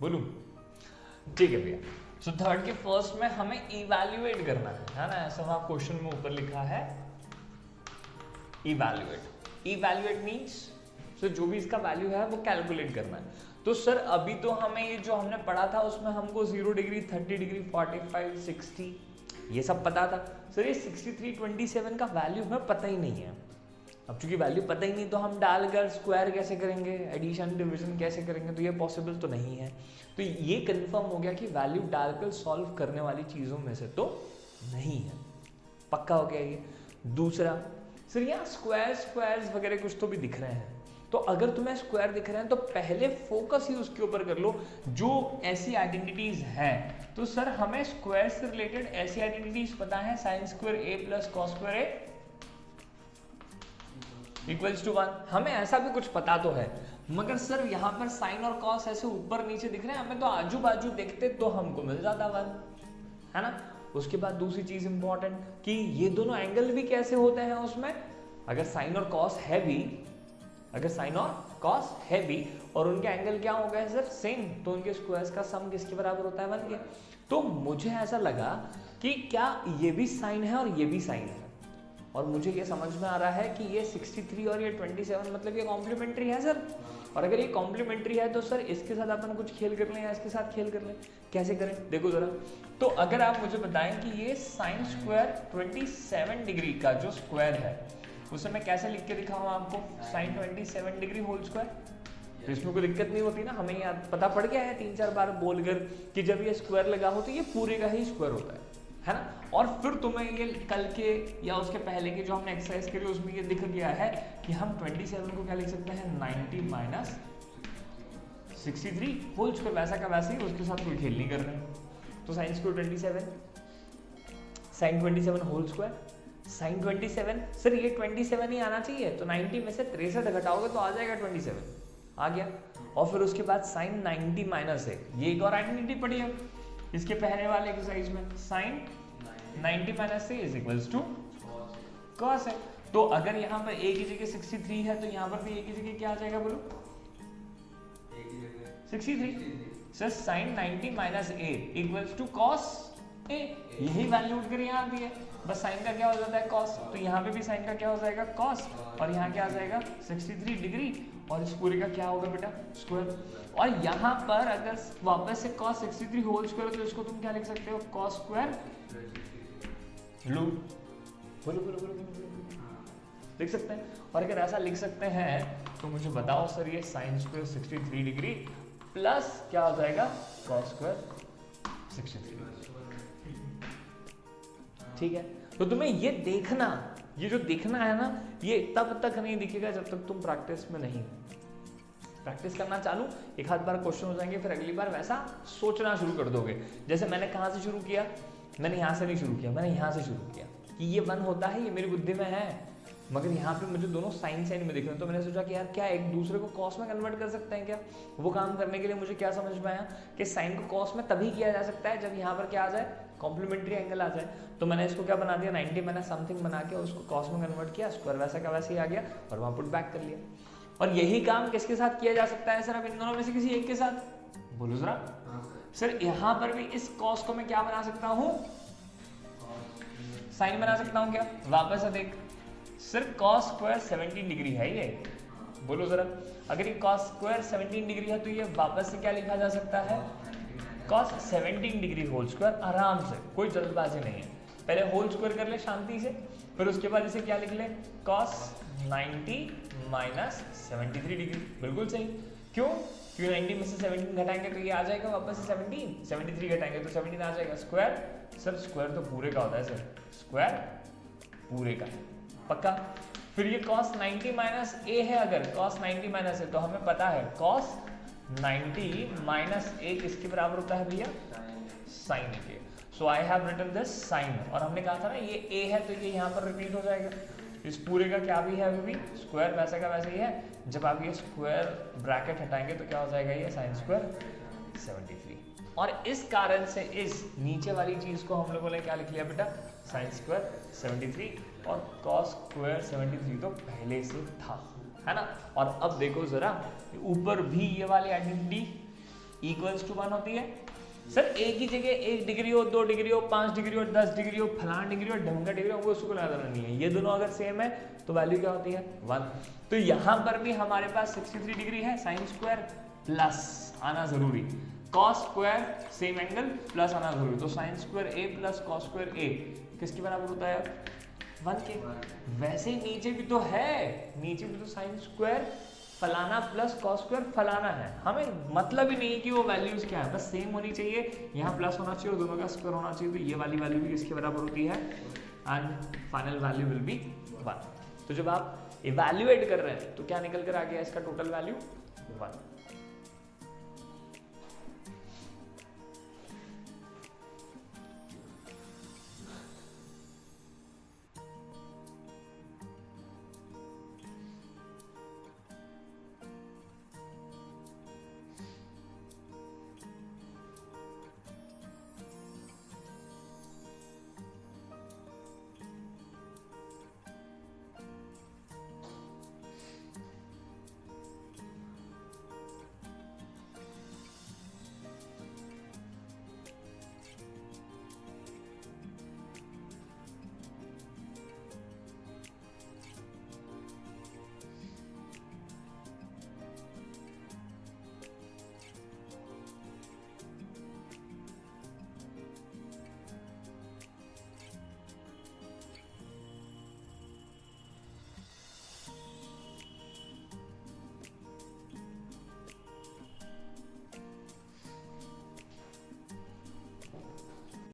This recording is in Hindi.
बोलूं? ठीक है भैया। सो थर्ड के फर्स्ट में हमें इवैल्यूएट करना है ना, ऐसा वहां क्वेश्चन में ऊपर लिखा है इवैल्यूएट। इवैल्यूएट मींस सो जो भी इसका वैल्यू है वो कैलकुलेट करना है। तो सर अभी तो हमें ये जो हमने पढ़ा था उसमें हमको 0 डिग्री 30 डिग्री 45 60 ये सब पता था। सर ये 63 27 का वैल्यू हमें पता ही नहीं है। अब चूंकि वैल्यू पता ही नहीं तो हम डालकर स्क्वायर कैसे करेंगे, एडिशन डिवीजन कैसे करेंगे, तो ये पॉसिबल तो नहीं है। तो ये कंफर्म हो गया कि वैल्यू डालकर सॉल्व करने वाली चीज़ों में से तो नहीं है। पक्का हो गया ये। दूसरा सर यहाँ स्क्वायर्स वगैरह कुछ तो भी दिख रहे हैं, तो अगर तुम्हें स्क्वायर दिख रहे हैं तो पहले फोकस ही उसके ऊपर कर लो जो ऐसी आइडेंटिटीज हैं। तो सर हमें स्क्वायर से रिलेटेड ऐसी आइडेंटिटीज पता है, sine square A plus cos square A equals to 1, हमें ऐसा भी कुछ पता तो है। मगर सर यहाँ पर साइन और कॉस ऐसे ऊपर नीचे दिख रहे हैं, हमें तो आजू बाजू देखते तो हमको मिल जाता 1, है ना। उसके बाद दूसरी चीज इंपॉर्टेंट कि ये दोनों एंगल भी कैसे होते हैं उसमें, अगर साइन और कॉस है भी, अगर साइन और कॉस है भी और उनके एंगल क्या हो गए सर सेम, तो उनके स्क्वायर्स का सम किसके बराबर होता है 1 के। तो मुझे ऐसा लगा कि क्या ये भी साइन है और ये भी साइन है, और मुझे ये समझ में आ रहा है कि ये 63 और ये 27 मतलब ये कॉम्प्लीमेंट्री है सर। और अगर ये कॉम्प्लीमेंट्री है तो सर इसके साथ अपन कुछ खेल कर लें या इसके साथ खेल कर लें, कैसे करें देखो जरा। तो अगर आप मुझे बताएं कि ये साइन स्क्वायर 27 डिग्री का जो स्क्वायर है उसे मैं कैसे लिख के दिखाऊं आपको, साइन 27 डिग्री होल स्क्वायर, तो इसमें कोई दिक्कत नहीं होती ना। हमें याद पता पड़ गया है 3-4 बार बोलकर कि जब ये स्क्वायर लगा हो तो ये पूरे का ही स्क्वायर होता है ना। और फिर तुम्हें ये कल के या उसके पहले के जो हमने एक्सरसाइज करी उसमें ये दिख गया है कि हम 27 को क्या लिख सकते हैं 90 माइनस 63 होल स्क्वायर, वैसा का वैसे ही, उसके साथ कोई खेल नहीं कर रहे। तो sine square 27 sine 27 whole square, sine 27 sir ये 27 ही आना चाहिए, तो 90 में से 63 घटाओगे तो आ जाएगा 27, आ गया। और फिर उसके बाद साइन 90 माइनस 1, ये एक और आइडेंटिटी पड़ी है इसके पहले वाले एक्सरसाइज में, साइन 90 माइनस से इज इक्वल्स टू कॉस है। तो अगर यहाँ पर a की जगह 63 है तो यहाँ पर भी a की जगह क्या आ जाएगा बोलो 63। Sir sine 90 minus a equals to cos a, यही वैल्यू उठकर यहाँ आती है, बस साइन का क्या हो जाता है कॉस, तो यहाँ पे भी साइन का क्या हो जाएगा कॉस, और यहाँ क्या आ जाएगा 63 डिग्री, और इस पूरे का क्या होगा बेटा स्क्वायर। और यहाँ पर अगर वापस से cos 63 होल स्क्वायर तो इसको तुम क्या लिख सकते हो cos स्क्वायर लो, बोलो लिख सकते हैं। और अगर ऐसा लिख सकते हैं तो मुझे बताओ सर ये साइन स्क्वायर 63 डिग्री प्लस क्या हो जाएगा cos स्क्वायर 63, ठीक है। तो तुम्हें ये देखना, ये जो देखना है ना, ये तब तक नहीं दिखेगा जब तक तुम प्रैक्टिस में नहीं, प्रैक्टिस करना चालू, एक आध बार क्वेश्चन हो जाएंगे, फिर अगली बार वैसा सोचना शुरू कर दोगे। जैसे मैंने कहाँ से शुरू किया, मैंने यहाँ से नहीं शुरू किया, मैंने यहाँ से शुरू किया कि ये 1 होता है, ये मेरी बुद्धि में है, मगर यहाँ पे मुझे दोनों साइन में दिख रहे हैं, तो मैंने सोचा कि यार क्या एक दूसरे को कॉस में कन्वर्ट कर सकते हैं क्या। वो काम करने के लिए मुझे क्या समझ में आया कि साइन को कॉस में तभी किया जा सकता है जब यहाँ पर क्या आ जाए कॉम्प्लीमेंट्री एंगल आ जाए। तो मैंने इसको क्या बना दिया 90 मैंने समथिंग बना के उसको कॉस में कन्वर्ट किया, स्क्वायर वैसा का वैसे ही आ गया और वहाँ पुट बैक कर लिया। और यही काम किसके साथ किया जा सकता है सर, अब इन दोनों में से किसी एक के साथ बोलो जरा। सर यहाँ पर भी इस कॉस को मैं क्या बना सकता हूँ साइन बना सकता हूँ क्या, वापस से देख सर cos स्क्वायर 17 डिग्री है ये, बोलो जरा। अगर ये cos स्क्वायर 17 डिग्री है तो ये वापस से क्या लिखा जा सकता है cos 17 डिग्री होल स्क्वायर, आराम से, कोई जल्दबाजी नहीं है। पहले होल स्क्वायर कर ले शांति से, फिर उसके बाद इसे क्या लिख ले cos 90 माइनस 73 डिग्री, बिल्कुल सही। क्यों, क्यों 90 में से 17 घटाएंगे तो ये आ जाएगा वापस से 17, 73 घटाएंगे तो 17 आ जाएगा। स्क्वायर सर स्क्वायर तो पूरे का होता है सर, स्क्वायर पूरे का, पक्का। फिर ये cos 90 माइनस a है, अगर cos 90 माइनस a तो हमें पता है cos 90 माइनस a किसके बराबर होता है भैया sin a। So I have written this sine, और हमने कहा था ना ये a है तो ये यहाँ पर रिपीट हो जाएगा। इस पूरे का क्या भी है अभी भी स्क्वायर वैसा का वैसे ही है, जब आप ये स्क्वायर ब्रैकेट हटाएंगे तो क्या हो जाएगा ये साइन स्क्वायर 73। और इस कारण से इस नीचे वाली चीज को हम लोगों ने क्या लिख लिया बेटा साइन स्क्वायर 73, और cos स्क्वायर 73 तो पहले से था, है ना। और अब देखो जरा ऊपर भी ये वाली आइडेंटिटी इक्वल्स टू 1 होती है। सर एक ही जगह 1 डिग्री हो, 2 डिग्री हो, 5 डिग्री हो, 10 डिग्री हो, फलाना डिग्री हो, ढमका डिग्री हो, वो उसको लगाना नहीं है। ये दोनों अगर सेम है तो वैल्यू क्या होती है 1। तो यहाँ पर भी हमारे पास 63 डिग्री है, साइन स्क्वायर प्लस आना जरूरी, cos square same angle plus आना जरूरी। तो sine square A plus cos square ए किसके बराबर होता है 1 के। वैसे ही नीचे भी तो है, नीचे भी तो साइन स्क्वायर फलाना प्लस कॉस स्क्वायर फलाना है। हमें मतलब ही नहीं कि वो वैल्यूज क्या है, बस सेम होनी चाहिए, यहाँ प्लस होना चाहिए और दोनों का स्क्वायर होना चाहिए। तो ये वाली वैल्यू भी किसके बराबर होती है and final value will be 1। तो जब आप इवैल्यूएट कर रहे हैं तो क्या निकल कर आ गया इसका टोटल वैल्यू 1।